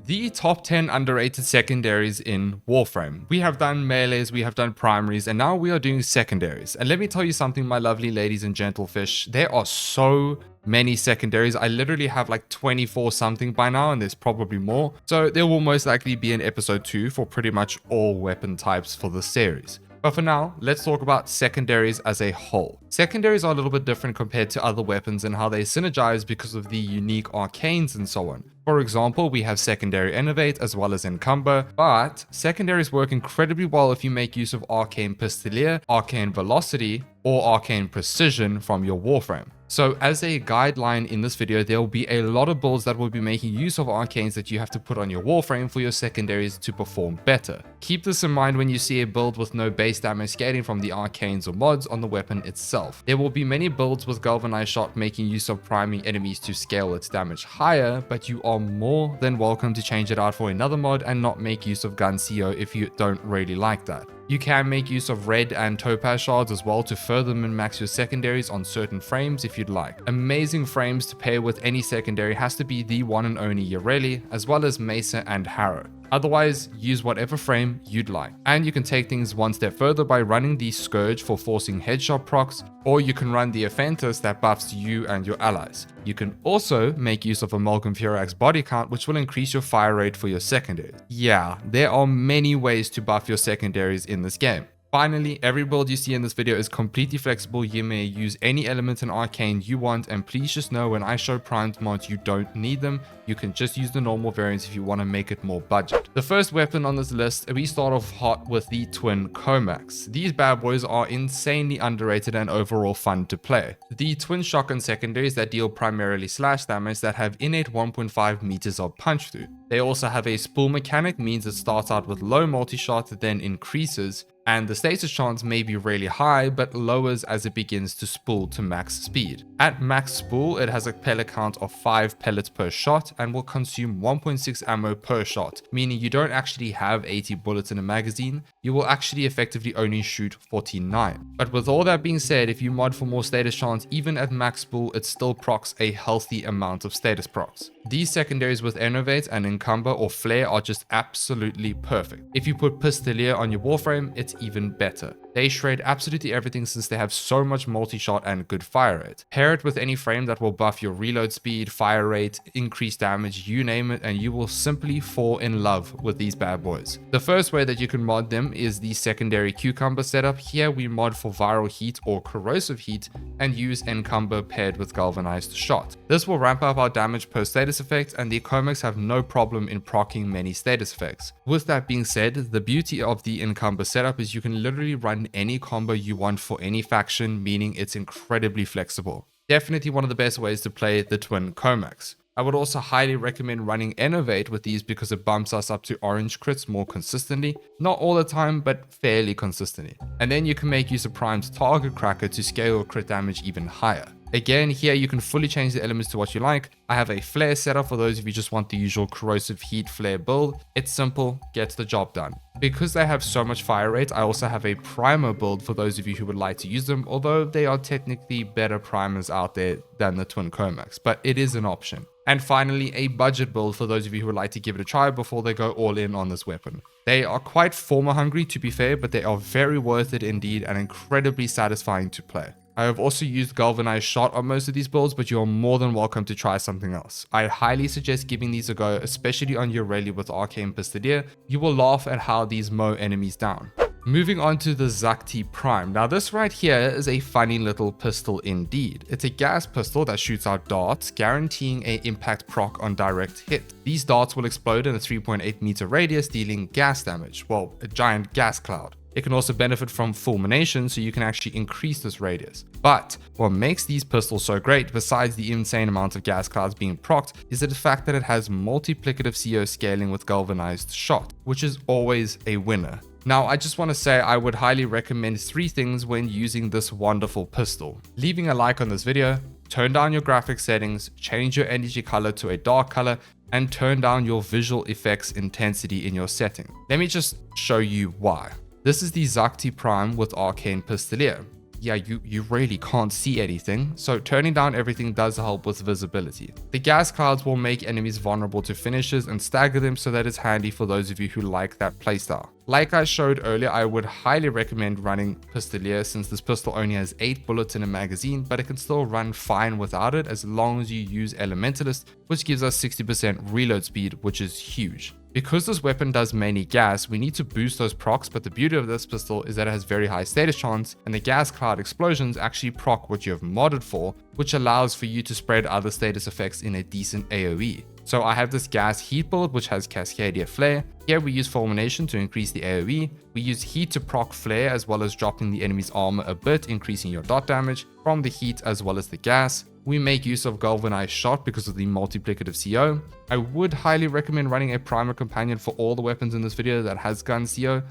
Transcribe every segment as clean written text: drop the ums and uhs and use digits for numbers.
the top 10 underrated secondaries in Warframe. We have done melees, we have done primaries, and now we are doing secondaries. And let me tell you something, my lovely ladies and gentlefish, there are so many secondaries. I literally have like 24 something by now, and there's probably more. So there will most likely be an episode 2 for pretty much all weapon types for the series. But for now, let's talk about secondaries as a whole. Secondaries are a little bit different compared to other weapons and how they synergize because of the unique arcanes and so on. For example, we have secondary innovate as well as encumber, but secondaries work incredibly well if you make use of arcane pistolier, arcane velocity, or arcane precision from your Warframe. So as a guideline in this video, there will be a lot of builds that will be making use of arcanes that you have to put on your Warframe for your secondaries to perform better. Keep this in mind when you see a build with no base damage scaling from the arcanes or mods on the weapon itself. There will be many builds with galvanized shot making use of priming enemies to scale its damage higher, but you are more than welcome to change it out for another mod and not make use of gun CO if you don't really like that. You can make use of red and topaz shards as well to further min-max your secondaries on certain frames if you'd like. Amazing frames to pair with any secondary has to be the one and only Yareli, as well as Mesa and Harrow. Otherwise, use whatever frame you'd like. And you can take things one step further by running the Scourge for forcing headshot procs, or you can run the Aphentus that buffs you and your allies. You can also make use of Amalgam Furax body count, which will increase your fire rate for your secondaries. Yeah, there are many ways to buff your secondaries in this game. Finally, every build you see in this video is completely flexible. You may use any element in arcane you want, and please just know when I show primed mods you don't need them. You can just use the normal variants if you want to make it more budget. The first weapon on this list, we start off hot with the twin Kohmaks. These bad boys are insanely underrated and overall fun to play. The twin shotgun secondaries that deal primarily slash damage that have innate 1.5 meters of punch through. They also have a spool mechanic, means it starts out with low multi-shot, then increases, and the status chance may be really high but lowers as it begins to spool to max speed. At max spool, it has a pellet count of 5 pellets per shot and will consume 1.6 ammo per shot, meaning you don't actually have 80 bullets in a magazine, you will actually effectively only shoot 49. But with all that being said, if you mod for more status chance, even at max spool, it still procs a healthy amount of status procs. These secondaries with Innovate and Encumber or Flare are just absolutely perfect. If you put Pistolier on your Warframe, it's even better. They shred absolutely everything since they have so much multi-shot and good fire rate. Pair it with any frame that will buff your reload speed, fire rate, increase damage, you name it, and you will simply fall in love with these bad boys. The first way that you can mod them is the secondary cucumber setup. Here we mod for viral heat or corrosive heat and use encumber paired with galvanized shot. This will ramp up our damage per status effect, and the Kohmaks have no problem in proccing many status effects. With that being said, the beauty of the encumber setup is you can literally run any combo you want for any faction, meaning it's incredibly flexible. Definitely one of the best ways to play the twin Kohmaks. I would also highly recommend running Innovate with these because it bumps us up to orange crits more consistently. Not all the time, but fairly consistently. And then you can make use of Prime's Target Cracker to scale your crit damage even higher. Again, here you can fully change the elements to what you like. I have a flare setup for those of you just want the usual corrosive heat flare build. It's simple, gets the job done. Because they have so much fire rate, I also have a primer build for those of you who would like to use them, although they are technically better primers out there than the twin Kohmaks, but it is an option. And finally, a budget build for those of you who would like to give it a try before they go all in on this weapon. They are quite former hungry to be fair, but they are very worth it indeed and incredibly satisfying to play. I have also used galvanized shot on most of these builds, but you are more than welcome to try something else. I highly suggest giving these a go, especially on your rally with arcane pistolier. You will laugh at how these mow enemies down. Moving on to the Zakti Prime. Now this right here is a funny little pistol indeed. It's a gas pistol that shoots out darts, guaranteeing an impact proc on direct hit. These darts will explode in a 3.8 meter radius, dealing gas damage, well, a giant gas cloud. It can also benefit from fulmination, so you can actually increase this radius. But what makes these pistols so great, besides the insane amount of gas clouds being procced, is the fact that it has multiplicative CO scaling with galvanized shot, which is always a winner. Now, I just want to say I would highly recommend 3 things when using this wonderful pistol. Leaving a like on this video, turn down your graphics settings, change your energy color to a dark color, and turn down your visual effects intensity in your setting. Let me just show you why. This is the Zakti Prime with Arcane Pistolier. yeah, you really can't see anything, so turning down everything does help with visibility. The gas clouds will make enemies vulnerable to finishes and stagger them, so that is handy for those of you who like that playstyle. Like I showed earlier, I would highly recommend running Pistolier, since this pistol only has 8 bullets in a magazine, but it can still run fine without it as long as you use Elementalist, which gives us 60% reload speed, which is huge. Because this weapon does mainly gas, we need to boost those procs, but the beauty of this pistol is that it has very high status chance, and the gas cloud explosions actually proc what you have modded for, which allows for you to spread other status effects in a decent AoE. So I have this gas heat build which has Cascadia Flare. Here we use Fulmination to increase the AoE. We use heat to proc flare as well as dropping the enemy's armor a bit, increasing your dot damage from the heat as well as the gas. We make use of Galvanized Shot because of the multiplicative CO. I would highly recommend running a primer companion for all the weapons in this video that has gun CO,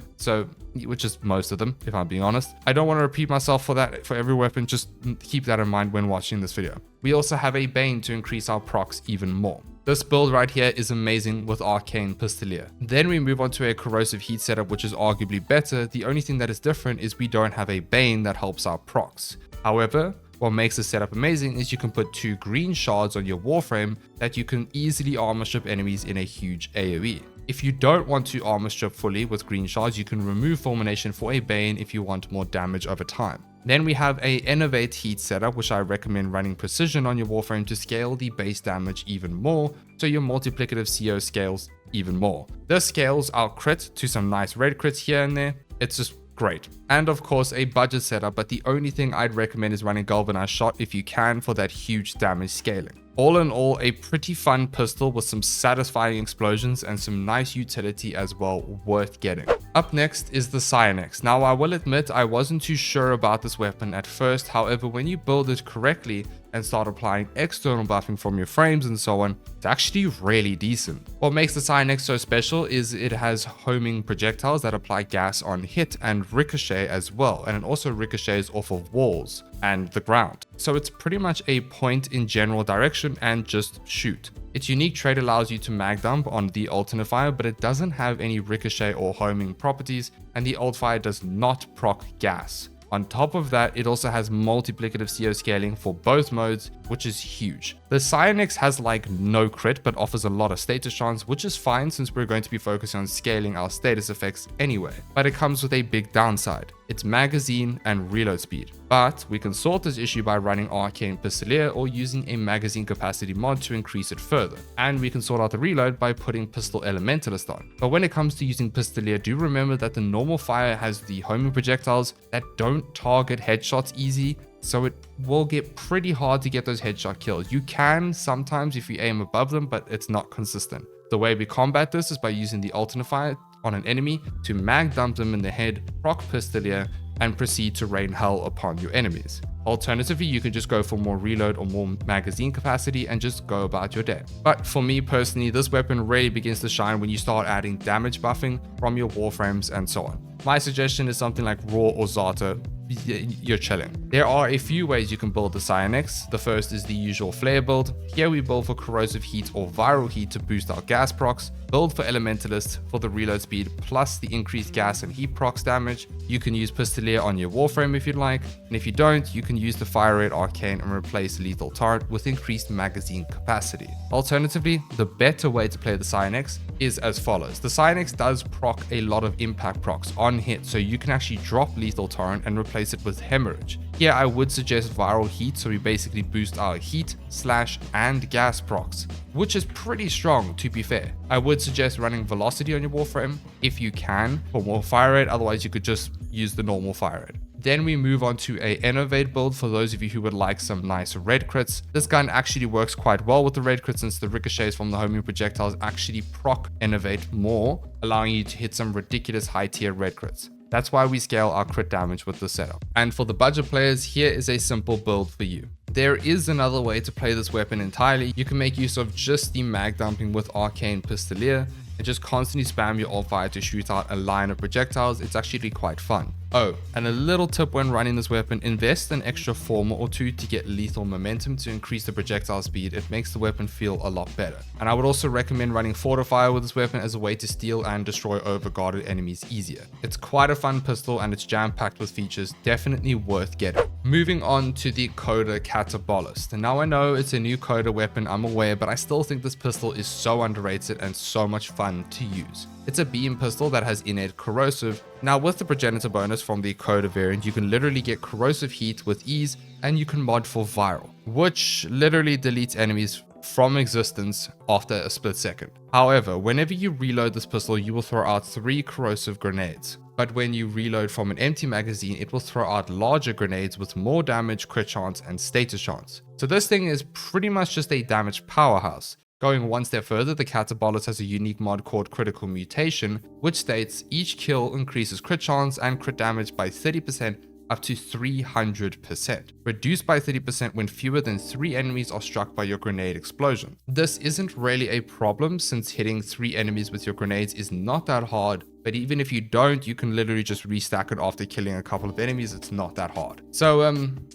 which is most of them, if I'm being honest. I don't want to repeat myself for that for every weapon, just keep that in mind when watching this video. We also have a Bane to increase our procs even more. This build right here is amazing with Arcane Pistolier. Then we move on to a Corrosive Heat setup, which is arguably better. The only thing that is different is we don't have a Bane that helps our procs. However, what makes this setup amazing is you can put 2 green shards on your Warframe that you can easily armor strip enemies in a huge AoE. If you don't want to armor strip fully with green shards, you can remove Fulmination for a Bane if you want more damage over time. Then we have a Innovate Heat setup, which I recommend running Precision on your Warframe to scale the base damage even more, so your multiplicative CO scales even more. This scales our crit to some nice red crits here and there. It's just great. And of course a budget setup, but the only thing I'd recommend is running Galvanized Shot if you can for that huge damage scaling. All in all, a pretty fun pistol with some satisfying explosions and some nice utility as well, worth getting. Up next is the Cyanex. Now I will admit I wasn't too sure about this weapon at first, however when you build it correctly and start applying external buffing from your frames and so on, it's actually really decent. What makes the Cyanex so special is it has homing projectiles that apply gas on hit and ricochet as well, and it also ricochets off of walls and the ground. So it's pretty much a point in general direction and just shoot. Its unique trait allows you to mag dump on the alternate fire, but it doesn't have any ricochet or homing properties, and the alt fire does not proc gas. On top of that, it also has multiplicative CO scaling for both modes, which is huge. The Cyanex has like no crit but offers a lot of status chance, which is fine since we're going to be focusing on scaling our status effects anyway. But it comes with a big downside. It's magazine and reload speed. But we can sort this issue by running Arcane Pistolier or using a magazine capacity mod to increase it further. And we can sort out the reload by putting Pistol Elementalist on. But when it comes to using Pistolier, do remember that the normal fire has the homing projectiles that don't target headshots easy, so it will get pretty hard to get those headshot kills. You can sometimes if you aim above them, but it's not consistent. The way we combat this is by using the alternate fire on an enemy to mag dump them in the head, proc Pistolier, and proceed to rain hell upon your enemies. Alternatively, you can just go for more reload or more magazine capacity and just go about your day. But for me personally, this weapon really begins to shine when you start adding damage buffing from your Warframes and so on. My suggestion is something like Raw or Zata. You're chilling. There are a few ways you can build the Cyanex. The first is the usual flare build. Here we build for corrosive heat or viral heat to boost our gas procs, build for elementalist for the reload speed plus the increased gas and heat procs damage. You can use Pistolier on your Warframe if you'd like, and if you don't, you can use the fire rate arcane and replace lethal turret with increased magazine capacity. Alternatively, the better way to play the Cyanex is as follows. The Cyanex does proc a lot of impact procs on hit, so you can actually drop lethal torrent and replace it with hemorrhage. Here I would suggest viral heat, so we basically boost our heat, slash, and gas procs, which is pretty strong to be fair. I would suggest running velocity on your Warframe if you can for more fire rate, otherwise you could just use the normal fire rate. Then we move on to a Innovate build for those of you who would like some nice red crits. This gun actually works quite well with the red crits since the ricochets from the homing projectiles actually proc Innovate more, allowing you to hit some ridiculous high tier red crits. That's why we scale our crit damage with this setup. And for the budget players, here is a simple build for you. There is another way to play this weapon entirely. You can make use of just the mag dumping with Arcane Pistolier and just constantly spam your alt fire to shoot out a line of projectiles. It's actually quite fun. Oh, and a little tip when running this weapon, invest an extra form or two to get lethal momentum to increase the projectile speed. It makes the weapon feel a lot better. And I would also recommend running Fortifier with this weapon as a way to steal and destroy overguarded enemies easier. It's quite a fun pistol and it's jam-packed with features, definitely worth getting. Moving on to the Coda Catabolyst. And now I know it's a new Coda weapon, I'm aware, but I still think this pistol is so underrated and so much fun to use. It's a beam pistol that has innate corrosive. Now with the progenitor bonus from the Coda variant, you can literally get corrosive heat with ease, and you can mod for viral, which literally deletes enemies from existence after a split second. However, whenever you reload this pistol, you will throw out 3 corrosive grenades. But when you reload from an empty magazine, it will throw out larger grenades with more damage, crit chance, and status chance. So this thing is pretty much just a damage powerhouse. Going one step further, the Catabolyst has a unique mod called Critical Mutation, which states each kill increases crit chance and crit damage by 30% up to 300%, reduced by 30% when fewer than 3 enemies are struck by your grenade explosion. This isn't really a problem since hitting 3 enemies with your grenades is not that hard, but even if you don't, you can literally just restack it after killing a couple of enemies. It's not that hard. So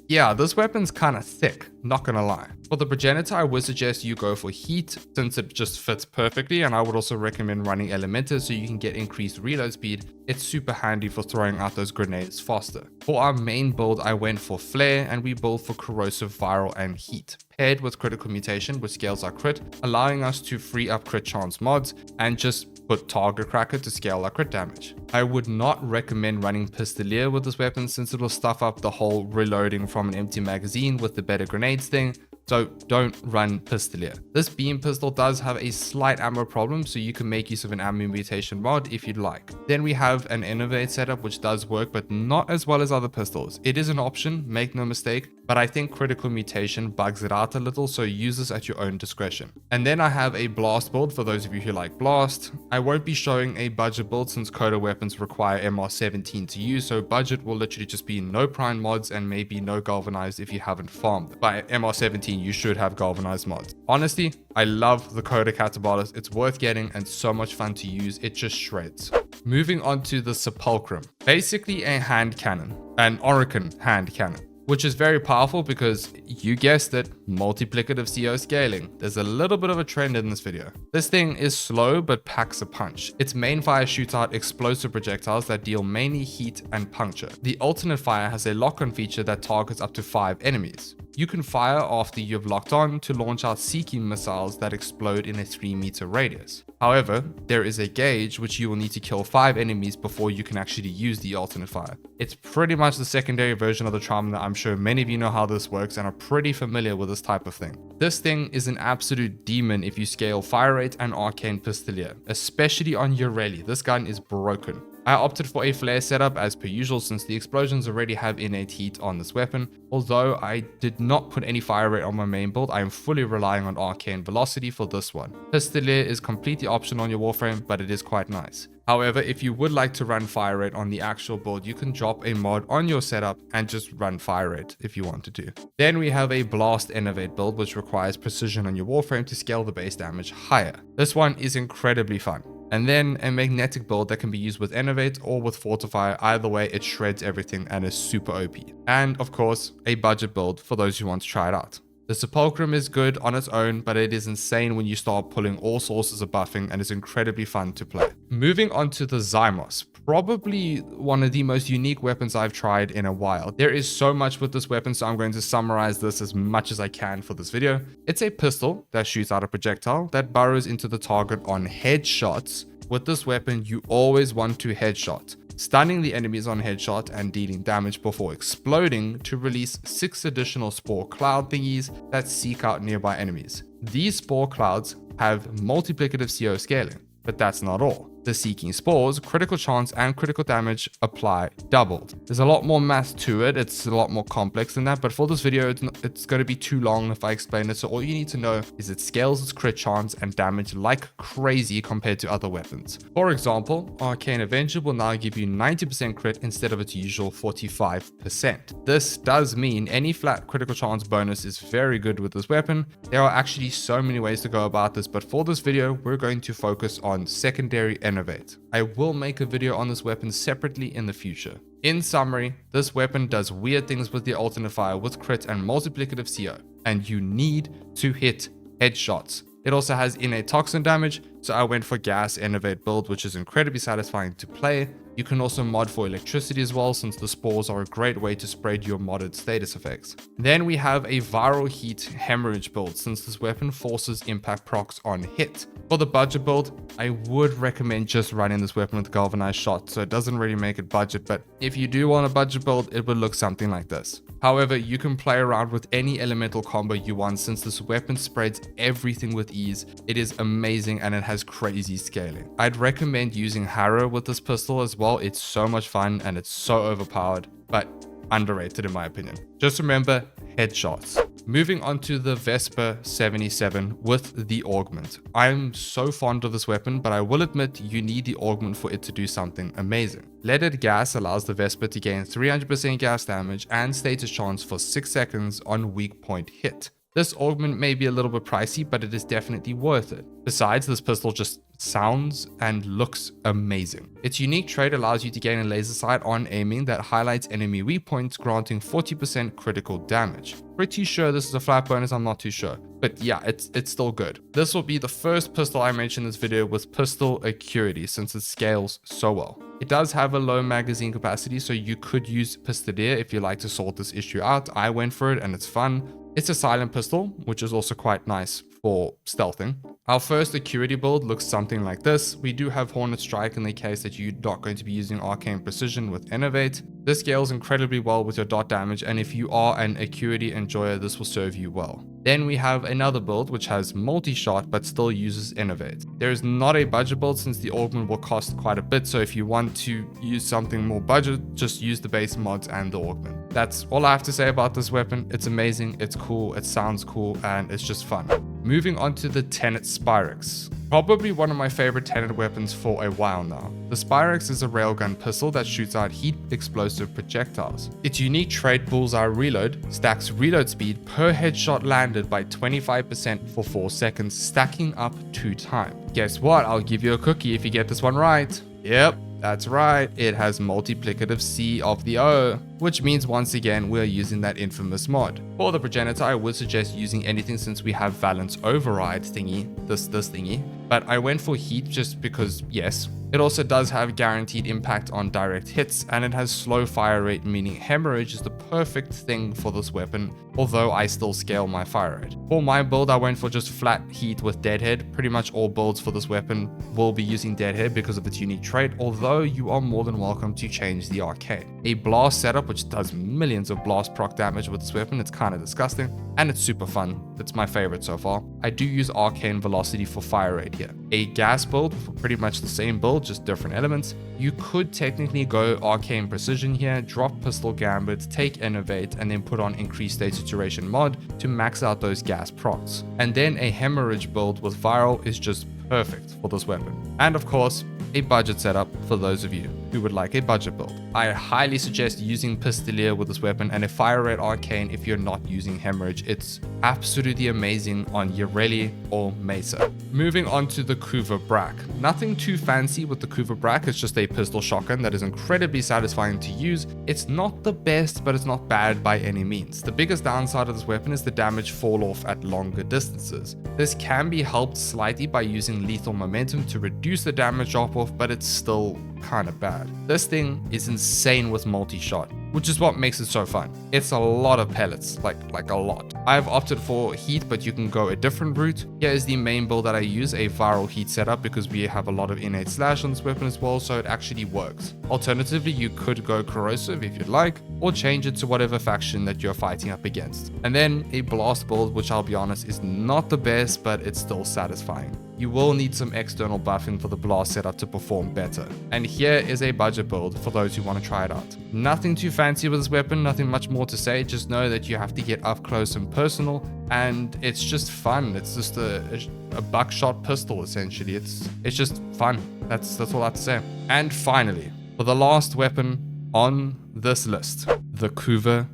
yeah, this weapon's kind of thick, not gonna lie. For the progenitor, I would suggest you go for heat since it just fits perfectly, and I would also recommend running Elementor so you can get increased reload speed. It's super handy for throwing out those grenades faster. For our main build, I went for flare, and we built for corrosive, viral, and heat, paired with critical mutation, which scales our crit, allowing us to free up crit chance mods and just put target cracker to scale our crit damage. I would not recommend running Pistolier with this weapon since it will stuff up the whole reloading from an empty magazine with the better grenades thing. So don't run Pistolier. This beam pistol does have a slight ammo problem, so you can make use of an ammo mutation mod if you'd like. Then we have an Innovate setup which does work, but not as well as other pistols. It is an option, make no mistake, but I think critical mutation bugs it out a little, so use this at your own discretion. And then I have a blast build for those of you who like blast. I won't be showing a budget build since Coda weapons require MR17 to use, so budget will literally just be no prime mods and maybe no galvanized if you haven't farmed them. By MR17 you should have galvanized mods. Honestly, I love the Coda Catabolyst. It's worth getting and so much fun to use. It just shreds. Moving on to the Sepulcrum. Basically a hand cannon, an Orokin hand cannon, which is very powerful because, you guessed it, multiplicative CO scaling. There's a little bit of a trend in this video. This thing is slow but packs a punch. Its main fire shoots out explosive projectiles that deal mainly heat and puncture. The alternate fire has a lock-on feature that targets up to 5 enemies. You can fire after you've locked on to launch out seeking missiles that explode in a 3-meter radius. However, there is a gauge which you will need to kill 5 enemies before you can actually use the alternate fire. It's pretty much the secondary version of the trauma. I'm sure many of you know how this works and are pretty familiar with this type of thing. This thing is an absolute demon if you scale fire rate and arcane pistolier, especially on Ureli. This gun is broken. I opted for a flare setup as per usual since the explosions already have innate heat on this weapon. Although I did not put any fire rate on my main build, I am fully relying on arcane velocity for this one. Pistolier is completely optional on your Warframe, but it is quite nice. However, if you would like to run fire rate on the actual build, you can drop a mod on your setup and just run fire rate if you want to do. Then we have a blast innovate build which requires precision on your Warframe to scale the base damage higher. This one is incredibly fun. And then a magnetic build that can be used with Innovate or with Fortify. Either way, it shreds everything and is super OP. And of course, a budget build for those who want to try it out. The Sepulcrum is good on its own, but it is insane when you start pulling all sources of buffing and is incredibly fun to play. Moving on to the Zymos. Probably one of the most unique weapons I've tried in a while. There is so much with this weapon, so I'm going to summarize this as much as I can for this video. It's a pistol that shoots out a projectile that burrows into the target on headshots. With this weapon, you always want to headshot, stunning the enemies on headshot and dealing damage before exploding to release 6 additional spore cloud thingies that seek out nearby enemies. These spore clouds have multiplicative CO scaling, but that's not all. The seeking spores, critical chance and critical damage apply doubled. There's a lot more math to it. It's a lot more complex than that, but for this video, it's going to be too long if I explain it. So all you need to know is it scales its crit chance and damage like crazy compared to other weapons. For example, Arcane Avenger will now give you 90% crit instead of its usual 45%. This does mean any flat critical chance bonus is very good with this weapon. There are actually so many ways to go about this, but for this video, we're going to focus on secondary Innovate. I will make a video on this weapon separately in the future. In summary, this weapon does weird things with the alternate fire with crit and multiplicative CO, and you need to hit headshots. It also has innate toxin damage, so I went for gas Innovate build, which is incredibly satisfying to play. You can also mod for electricity as well, since the spores are a great way to spread your modded status effects. Then we have a viral heat hemorrhage build, since this weapon forces impact procs on hit. For the budget build, I would recommend just running this weapon with galvanized shot, so it doesn't really make it budget, but if you do want a budget build, it would look something like this. However, you can play around with any elemental combo you want, since this weapon spreads everything with ease. It is amazing and it has crazy scaling. I'd recommend using Harrow with this pistol as well. It's so much fun and it's so overpowered, but underrated in my opinion. Just remember, headshots. Moving on to the Vesper 77 with the augment. I'm so fond of this weapon, but I will admit you need the augment for it to do something amazing. Leaded gas allows the Vesper to gain 300% gas damage and status chance for 6 seconds on weak point hit. This augment may be a little bit pricey, but it is definitely worth it. Besides, this pistol just sounds and looks amazing. Its unique trait allows you to gain a laser sight on aiming that highlights enemy weak points, granting 40% critical damage. Pretty sure this is a flat bonus, I'm not too sure. But yeah, it's still good. This will be the first pistol I mention in this video with pistol acuity, since it scales so well. It does have a low magazine capacity, so you could use Pistolier if you like to sort this issue out. I went for it and it's fun. It's a silent pistol, which is also quite nice for stealthing. Our first Acuity build looks something like this. We do have Hornet Strike in the case that you're not going to be using Arcane Precision with Innovate. This scales incredibly well with your dot damage, and if you are an Acuity enjoyer, this will serve you well. Then we have another build which has multi-shot but still uses Innovate. There is not a budget build since the augment will cost quite a bit, so if you want to use something more budget, just use the base mods and the augment. That's all I have to say about this weapon. It's amazing, it's cool, it sounds cool, and it's just fun. Moving on to the Tenet Spirex. Probably one of my favorite Tenet weapons for a while now. The Spirex is a railgun pistol that shoots out heat explosive projectiles. Its unique trait, Bullseye Reload, stacks reload speed per headshot landed by 25% for 4 seconds, stacking up 2 times. Guess what? I'll give you a cookie if you get this one right. Yep, that's right, it has multiplicative C of the O, which means once again we're using that infamous mod. For the progenitor, I would suggest using anything since we have Valence Override thingy, this thingy, but I went for heat just because yes. It also does have guaranteed impact on direct hits, and it has slow fire rate, meaning hemorrhage is the perfect thing for this weapon, although I still scale my fire rate. For my build, I went for just flat heat with Deadhead. Pretty much all builds for this weapon will be using Deadhead because of its unique trait, although you are more than welcome to change the arcane. A blast setup, which does millions of blast proc damage with this weapon, it's kind of disgusting, and it's super fun. It's my favorite so far. I do use arcane velocity for fire rate here. A gas build for pretty much the same build, just different elements. You could technically go arcane precision here, drop pistol gambit, take innovate, and then put on increased status duration mod to max out those gas procs. And then a hemorrhage build with viral is just perfect for this weapon. And of course, a budget setup for those of you who would like a budget build. I highly suggest using Pistolier with this weapon and a fire rate arcane if you're not using hemorrhage. It's absolutely amazing on Yareli or Mesa. Moving on to the Kuva Brakk. Nothing too fancy with the Kuva Brakk, it's just a pistol shotgun that is incredibly satisfying to use. It's not the best, but it's not bad by any means. The biggest downside of this weapon is the damage fall off at longer distances. This can be helped slightly by using lethal momentum to reduce the damage drop off, but it's still kind of bad. This thing is insane with multi-shot, which is what makes it so fun. It's a lot of pellets, like a lot. I've opted for heat, but you can go a different route. Here is the main build that I use, a viral heat setup, because we have a lot of innate slash on this weapon as well, so it actually works. Alternatively, you could go corrosive if you'd like, or change it to whatever faction that you're fighting up against. And then a blast build, which I'll be honest is not the best, but it's still satisfying. You will need some external buffing for the blast setup to perform better. And here is a budget build for those who want to try it out. Nothing too fancy with this weapon, nothing much more to say, just know that you have to get up close and personal, and it's just fun. It's just a buckshot pistol essentially. It's just fun. That's all I have to say. And finally, for the last weapon on this list, the Kuva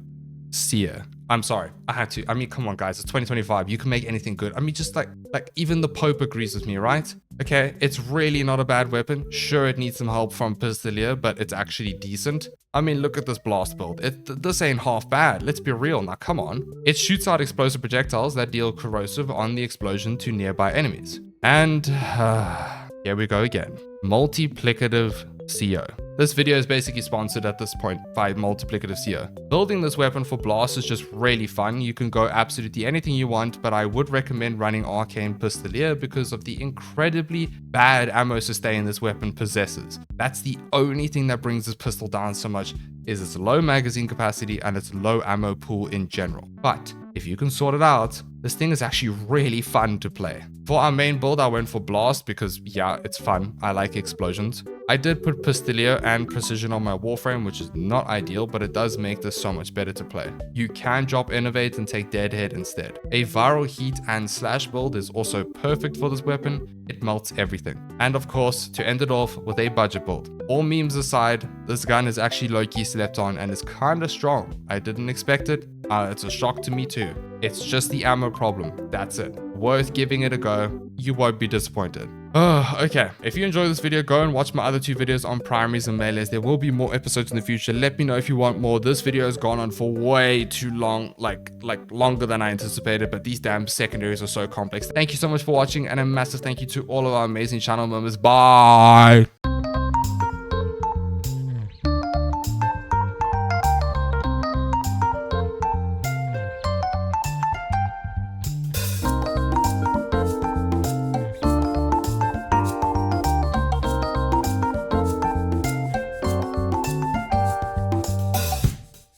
Seer. I'm sorry, I had to. I mean, come on guys, it's 2025. You can make anything good. I mean, just like even the Pope agrees with me, right? Okay, it's really not a bad weapon. Sure, it needs some help from Pistolier, but it's actually decent. I mean, look at this blast build. This ain't half bad. Let's be real now, come on. It shoots out explosive projectiles that deal corrosive on the explosion to nearby enemies. And here we go again. Multiplicative CO. This video is basically sponsored at this point by Multiplicative CO. Building this weapon for blast is just really fun. You can go absolutely anything you want, but I would recommend running Arcane Pistolier because of the incredibly bad ammo sustain this weapon possesses. That's the only thing that brings this pistol down so much, is its low magazine capacity and its low ammo pool in general. But if you can sort it out, this thing is actually really fun to play. For our main build, I went for blast because yeah, it's fun. I like explosions. I did put Pistolier and precision on my Warframe, which is not ideal, but it does make this so much better to play. You can drop innovate and take deadhead instead. A viral heat and slash build is also perfect for this weapon. It melts everything. And of course, to end it off with a budget build. All memes aside, this gun is actually low-key slept on and is kinda strong. I didn't expect it. It's a shock to me too. It's just the ammo problem. That's it. Worth giving it a go. You won't be disappointed. Okay. If you enjoyed this video, go and watch my other 2 videos on primaries and melees. There will be more episodes in the future. Let me know if you want more. This video has gone on for way too long, like longer than I anticipated, but these damn secondaries are so complex. Thank you so much for watching, and a massive thank you to all of our amazing channel members. Bye.